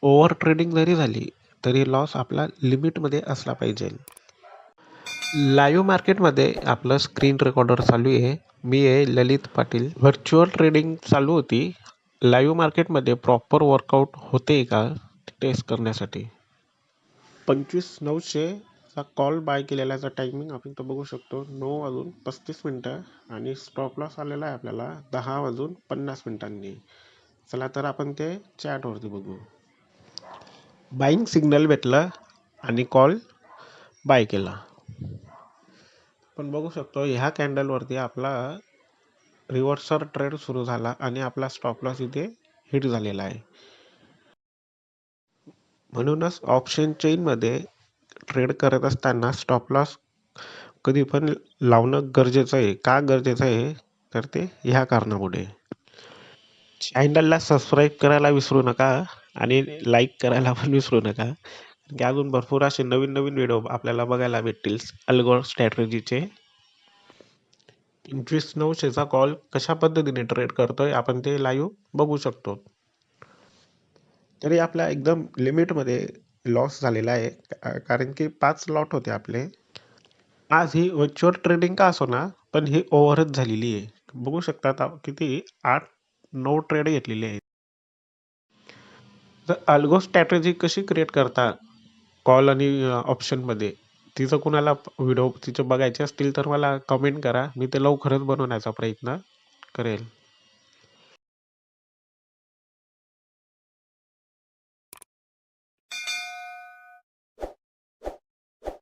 Over trading जरी झाली तरी लॉस आपला लिमिटमध्ये असला पाहिजे. लाईव्ह मार्केटमध्ये आपलं स्क्रीन रेकॉर्डर चालू आहे. मी आहे ललित पाटील. व्हर्च्युअल ट्रेडिंग चालू होती. लाईव्ह मार्केटमध्ये प्रॉपर वर्कआउट होते का टेस्ट करण्यासाठी 25,900 चा कॉल बाय केलेल्याचा टायमिंग आपण तो बघू शकतो. 9:35 आणि स्टॉप लॉस आलेला आहे आपल्याला 10:50 चला तर आपण ते चॅटवरती बघू. बाईंग सिग्नल भेटलं आणि कॉल बाय केला. पण बघू शकतो ह्या कॅन्डलवरती आपला रिव्हर्सल ट्रेड सुरू झाला आणि आपला स्टॉप लॉस इथे हिट झालेला आहे. म्हणूनच ऑप्शन चेनमध्ये ट्रेड करत असताना स्टॉप लॉस कधी पण लावणं गरजेचं आहे. का गरजेचं आहे तर ते ह्या कारणामुळे. चॅनलला सबस्क्राईब करायला विसरू नका आणि लाईक करायला पण विसरू नका, की अजून भरपूर असे नवीन नवीन व्हिडिओ आपल्याला बघायला भेटतील अल्गोर स्ट्रॅटेजीचे. 25,900चा कॉल कशा पद्धतीने ट्रेड करतोय आपण ते लाईव्ह बघू शकतो. तरी आपला एकदम लिमिटमध्ये लॉस झालेला आहे, कारण की 5 लॉट होते आपले. आज ही व्हर्च्युअल ट्रेडिंग का असो ना, पण ही ओव्हरच झालेली आहे. बघू शकता आता किती 8-9 ट्रेड घेतलेले आहेत. तर अल्गो स्ट्रॅटेजी कशी क्रिएट करता कॉल आणि ऑप्शनमध्ये, तिचं कुणाला व्हिडिओ तिचे बघायचे असतील तर मला कमेंट करा. मी ते लवकरच बनवण्याचा प्रयत्न करेल.